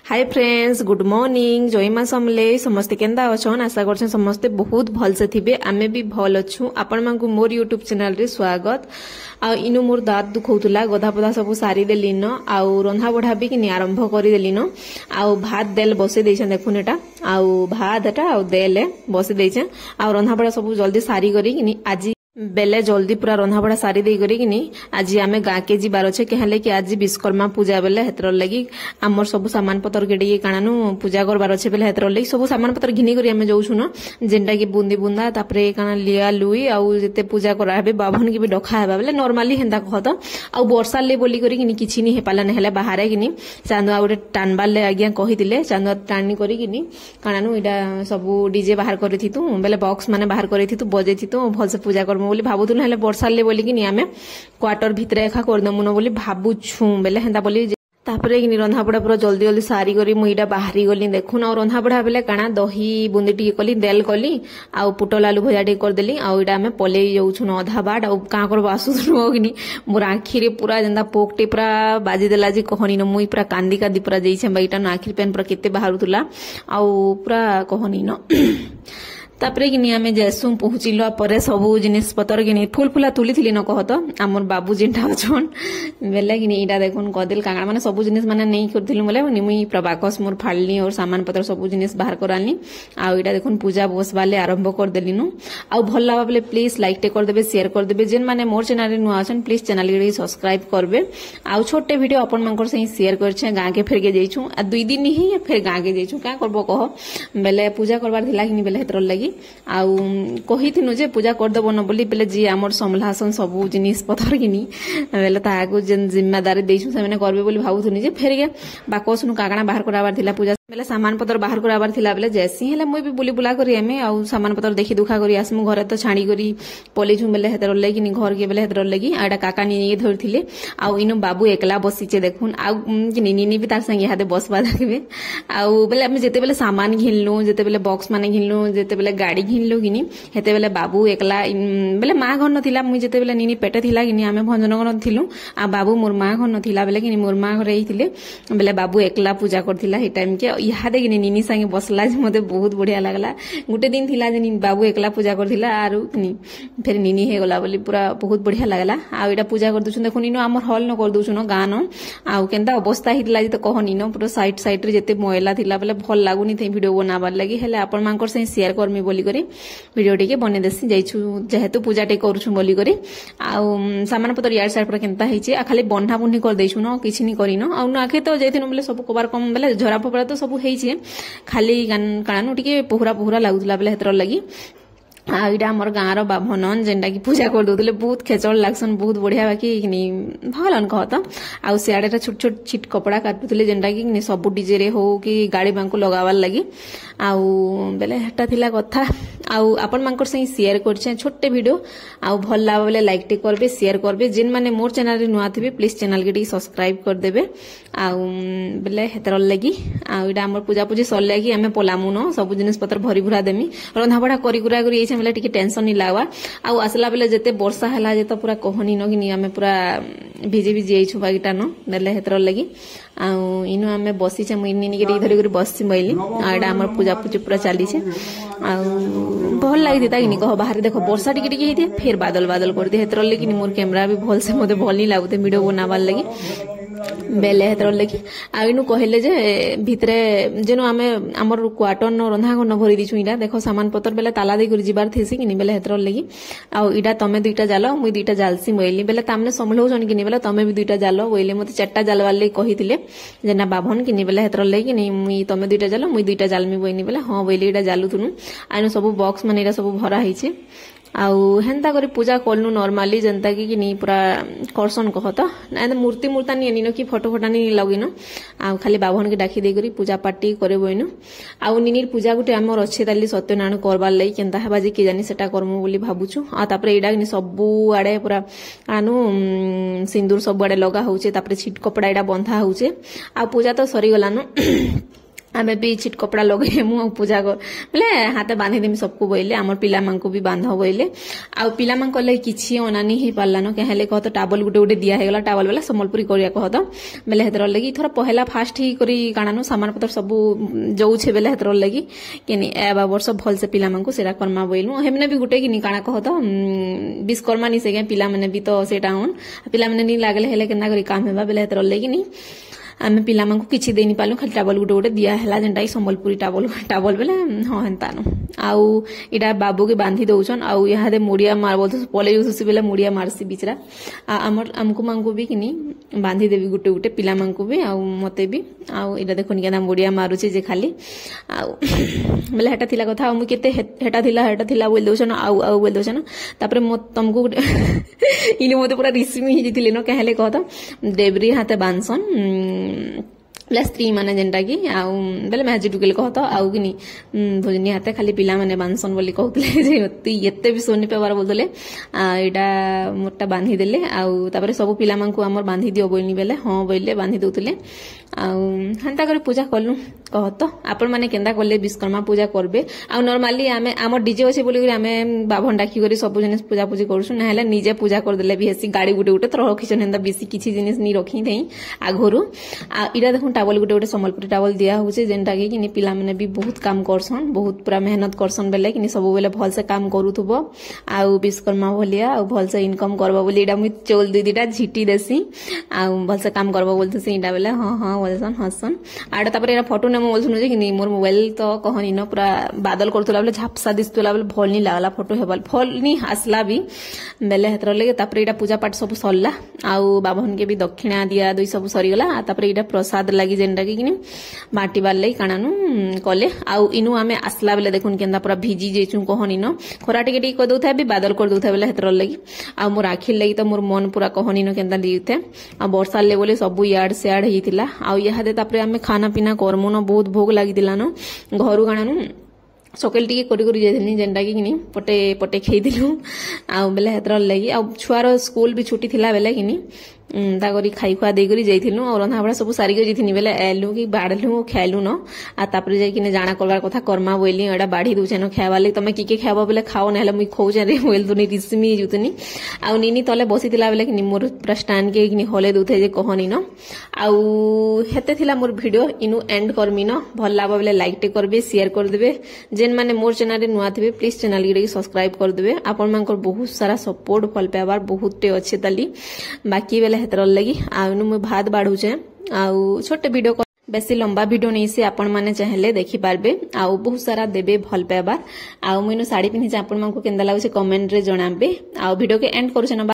Hi friends, good morning. जय मां समले समस्ते केंदा अछन। आशा करछन समस्ते बहुत भल से थिबे। आमे भी भल अछु। आपण मानकु मोर यूट्यूब चैनल रे स्वागत। आ इनु मोर दांत दुखौतला, गधा पधा सब सारी देलिन आ रंधा बढ़ा भी कि आरंभ करि देलिन। आ भात देल बसे दैछन, देखुन एटा आ भात एटा आ देल बसे दैछन। आ रंधा बढ़ा सब जल्दी सारी करी कि आज बेले जल्दी पूरा रंधा बड़ा सारी दे करी कि आज आमे गाँ के जीवार अच्छे कहले कि आज विश्वकर्मा पूजा बेले हेतर लगी आमर सब सामान पतर के काणानु पूजा करबार अच्छे बेले हेतर लगी सब सामान पतर घिनी करी आमे जाऊछु न, जेनटा कि बुंदी बुंदा तापरे काना लिया लुई आउ जते पूजा करा हेबे बाभन के भी डखा हेबा बेले नॉर्मली हेंदा कहत आ वर्षा ले बोली करी कि किछि नि हे पाला नहेले बाहर कि चांदुआ गोटे टानबार ले आज्ञा कहिदिले चांदुआ टाणी करी कि काणानु इडा सब डीजे बाहर करिथितु बेले बॉक्स माने बाहर करिथितु बजेथितु भल से पूजा कर बोली भाबुथुन हेले वर्षा ले बोली कि आमे क्वार्टर भितरे एखा करदमुन बोली भाबुछु बेले हेंदा बोली तापरे कि रंधा बड़ा पूरा जल्दी जल्दी सारी करी मुईटा बाहरी गली देखुन। और रंधा बड़ा बेले काना दही बुंदी टी कली देल कली आ पुटल आलू भजा टी करदेली आ इडा आमे पले जाउछु न अधा बाट आ का कर बासुथुन कि मोर आखी रे पूरा जेंदा पोकटे पूरा बाजी देला जे कहनी न मुई पूरा कांदी कांदी पूरा जइछे बैटा न आखिर पेन पूरा केते बाहरुतुला आ पूरा कहनी न तापरे कि आमे जैसु पहुँचिला परे सबू जिनिस पतर कि फुल फुला तुली थी न कहत आमर बाबू जिनटा अछन बेले कि इटा देखुन कदेल कांगड़ा माने सबू जिनिस माने नहीं करथिलु बोले मुई प्रबाकस मोर फाड़ली और सामान पतर सबू जिनिस बाहर करानी आ इटा देखुन पूजा बसबाले आरंभ कर देलिनु। आ भल लागा बोले प्लीज लाइक टे कर देबे, शेयर कर देबे। जेन माने मोर चैनल रे नुआ अछन प्लीज चैनल के सब्सक्राइब करबे। आ छोटे वीडियो अपन मानकर से शेयर करछे। गाँ के फेर के जइछु आ 2 दिन ही फिर गाँ के जइछु का करबो कह बेले पूजा करबार थिला कि बेले हेतर लगी आउ कहिथिनु जे पूजा करदेब न बोली बेले जी आमर समलासन सबू जिनिस पथर किनी बेले ताहाकु जेन जिम्मेदारी देइछु सेमाने करबे बोली भाबुथुनी जे फेर गे बाकसनु कागणा बाहर कराबार थिला पूजा बेले सामान पतर बाहर कराबार थिला बेले जैसी हेले मुई भी बुली बुला करी एमे आउ सामान पतर देखि दुखा करी आसमु घरे तो छाणी करी पलेछु बेले हेतर लगी घर के बेले हेतर लगी आडा काका निनी धरथिले आउ इनु बाबू एकला बसिचे देखुन आउ कि निनी भी तार संगे हाथे बसबा देखबे आउ बेले हम जेते बेले सामान घिनलु जेते बेले बॉक्स माने घिनलु जेते बेले गाड़ी घिनलु कि हेते बेले बाबू एकला बेले माँ घर नथिला मुई जेते बेले निनी पेटे थिला कि आमे भंजनगर थिलु आ बाबू मोर माँ घर नथिला बेले कि मोर माँ घर हिथिले बेले बाबू एकला पूजा करथिला हे टाइम के इहादे कि निनी संगे बसला जे मते बहुत बढ़िया लागला। गुटे दिन थिला जे बाबू एकला पूजा करथिला आरु फिर निनी हे गला बोली पूरा बहुत बढ़िया लागला। आ एटा पूजा कर दुछु देखो निनो हमर हॉल न कर दुछु न गान आ केनता अवस्था हितला जे त कहनी न पूरा साइड साइड रे जेते मोयला थिला बेले भल लागुनी थे वीडियो बनाबार लागि हेले आपण मानकर से शेयर करमी बोली करी वीडियो टिके बने देसी जाइछु जेहेतु पूजा टे करूछु बोली करी आ सामान पतर यार साइड पर केनता हिचे आ खाली बंधा बुंधी कर देछु न किछि नि करिन आ न आखे तो जैथिन बोले सब कबार कम बेले झरा फपड़ा तो सब हेइचे खाली कानानु टिके पोहरा पोहरा लागुतला बेले हेतर लगी आ इटा हमर गाँर बाभनन जेनटा कि पूजा कर दउतले बहुत खेचल लागसन बहुत बढ़िया बाकी भलन कहत आ सियाडे छोट छोट छिट कपड़ा काटुतले जेनटा कि सब डीजे रे हो कि गाड़ी बांको लगावार लगी आउ बेले हेटा थिला कथा आउ आपन मानकर से शेयर करछे छोटे वीडियो आउ भल लाग बेले लाइक टे करबे, शेयर करबे। जेन माने मोर चैनल रे नुआ थिबे प्लीज चैनल के टी सब्सक्राइब कर देबे आउ बेले हेतर लगी आउ इटा हमर पूजा पूजी सर लगी आमे पलामु न सब जिनिस पत्र भरी भरा देमी रंधा बड़ा करी गुरा करी बेले टिके टेंशन नहीं लागवा आउ आसला बेले जेते वर्षा हला जे तो पूरा कहनी न कि आमे पूरा भिजे भिजे आइछु बागीटा न बेले हेतर लगी आउ इनु आमे बसिछे मुई निनी के धरि करी बसछि मइली आ एटा हमर पूजा पूजी पूरा चाली छे आउ भल लागि ता कि कह बाहर देखो वर्षा टिके टिके हिते फिर बादल बादल कर दे हेतर लगी मोर कैमरा भी भल से मते भल नहीं लागुते वीडियो बनाबार लगी बेले हेतर लगी आ इनु कहले जे भितरे जेनो आमे हमर क्वार्टर न रंधा घर न भरी दिछु इडा देखो सामान पतर बेले ताला दे कर जिबार थेसी कि बेले हेतर लगी आ इडा तमे दुईटा जाल मुई दुईटा जालसी मइली बेले तामने समलौ जन कि बेले तमे भी दुईटा जाल बोइले मते चारटा जालवार ले कहिथिले जेना बाभन कि बेले हेतर लगी कि मुई तमे दुईटा जाल मुई दुईटा जालमी बोइनी बेले हां बोइले इडा जालुथुनु आइनु सब बॉक्स माने इडा सब भरा हिचे आउ हेंता करी पूजा करनु नॉर्मली जनता कि नहीं पूरा करसन कहत ना मूर्ति मूर्ता नहीं न कि फोटो फोटा नहीं लगिन आ खाली बाभन के डाकी दे करी पूजा पार्टी करे बइनु आउ निनीर पूजा गुटे हमर अच्छे ताली सत्यनारायण करबार लई केनता हेबा जे के जानी सेटा करमु बोली भाबुछु आ तापरे इडा नि सबु आडे पूरा आनु सिंदूर सब आडे लगा होउचे तापरे छिट कपड़ा इडा बंधा होउचे आ पूजा तो सरी गलानु आमे भी छिट कपड़ा लगे मु पूजा कर बोले हाथे बांधी देमी सबको बोइले आमर पिला मांको भी बांध बोइले आ पिला मांको ले किछि अनानी हे पालानो केहले कह तो टावल गुटे गुटे दिया हे गला टावल वाला संबलपुरी करिया कह तो बेले हेतर लगी थोड़ा पहला फास्ट ही करी काणानो सामान पत्र सब जाऊ छे बेले हेतर लगी केनी एबा वर्ष भल से पिला मांको सेरा कर्मा बोइलु हेमने भी गुटे किनी काणा कह तो विश्वकर्मा नि से पिला माने भी तो सेटा होन पिला माने नि लागले हेले केना करी काम हेबा बेले हेतर लगी नि आमे पिला मांको किछि देनी पालु खाली टावल गुटे गुटे दिया हैला जेंटा संबलपुरी टावल बेले हां हेंता नो आउ इडा बाबू के बांधी दउछन आउ यहाँ दे मुड़िया मार बोल पले यूसुसी बेले मुड़िया मारसी बिचरा हमर हमको मांको भी किनी बांधी देवी गुटे गुटे पिला मांको भी आउ मते भी आउ इडा देखोनी केना मुड़िया मारुची जे खाली आउ बेले हेटा थिला कथा मु केते हेटा थिला बोल दउछन आउ बोल दउछन तापर म तुमको इने मते पूरा रिस्मी ही जिथिले न कहले कहत देवरी हाथे बांसन बेले स्त्री माने जेंटा की आउ बेले मैजिक टुकेल कहत आउ किनी भोजनी हाथे खाली पिला माने बांसन बोली कहतले जे तु एते भी सोनी पेवार बोलतले एटा मोटा बांधी देले आउ तापर सब पिला मांको हमर बांधी दियो बोलनी बेले हां बोलले बांधी दउतले आउ हंता करे पूजा करलु कहत आपण माने केंदा करले विश्वकर्मा पूजा करबे आउ नॉर्मली आमे हमर डीजे अछि बोली आमे बाभन डाकी करी सब जिनिस पूजा पूजी करसु नहले निजे पूजा कर देले भी हेसी गाड़ी गुटे गुटे तो रखिछन हेंदा बेसी किछि जिनिस नि रखी देई आघरु आ इरा देखुन टावल गुटे गुटे संबलपुरी टावल दिया होचे जेंटा के किनी पिला माने भी बहुत काम करसन बहुत पूरा मेहनत करसन बेले किनी सब बेले भल से काम करूथबो आउ विश्वकर्मा भलिया आउ भल से इनकम करबो बोली इडा मु चोल दुई दिटा झिटी देसी आउ भल से काम करबो बोलथि इडा बेले हां हां बोलसन हसन आडा तापर एरा फोटो ने बोलथुन जे किनी मोर मोबाइल तो कहनी न पूरा बादल करतला बेले झापसा दिसतला बेले भल नि लागला फोटो हेबल फल नि हसला भी बेले हेतर लगे तापर इडा पूजा पाठ सब सरला आउ बाभन के भी दक्षिणा दिया दुई सब सरी गला तापर इडा प्रसाद लागी जेंटा कि माटी बाले काणानु कले आउ इनु आमे आसला बेले देखुन केंदा पूरा भिजी जेचु कहनी न खरा टिके टिके कर दउथा भी बादल कर दउथा बेले हेतर लगी आ मोर आखिर लगी तो मोर मन पूरा कहनी न केंदा लिउथे आ वर्षा ले बोले सब याड से याड हितिला आउ यहा दे तापर आमे खाना पीना करमु न बहुत भोग लागी दिला न घरु काणानु सकेल टिके करी करी जाइथिनी जेंटा कि किनी पटे पटे खेई दिलु आ बेले हेतर लगी आ छुआर स्कूल भी छुट्टी थिला बेले किनी ता करी खाई खुआ दे करी जाइथिनु और रंधा बड़ा सब सारी गई जिथिनी बेले एलु कि बाडलु खेलु न आ तापर जाई किने जाना करबार कथा कर्मा बोइली एडा बाढी दुचे न खावा ले तमे किके खावा बेले खाओ नहले मुई खौजे रे बोइल दुनी रिस्मी जुतनी आ निनी तले बसितिला बेले कि मोर पूरा स्टैंड के किनी हले दुथे जे कहनी न आ हेते थिला मोर वीडियो इनु एंड करमी न भल लाबा बेले लाइक टे करबे शेयर कर देबे जेन माने मोर चैनल रे नुआ थिबे प्लीज चैनल के सब्सक्राइब कर देबे आपन मानकर बहुत सारा सपोर्ट फल पेबार बहुत टे अच्छे तली बाकी बेले हेतर लगी आउ मु भात बाढुचे आउ छोटे वीडियो बेसी लंबा वीडियो नहीं से आपण माने चाहेले देखि पारबे आउ बहुत सारा देबे भल पेबार आउ मुइनो साड़ी पिन्हि जे आपण मानको केंदा लागुचे कमेंट रे जणाबे आउ वीडियो के एंड करूचे न।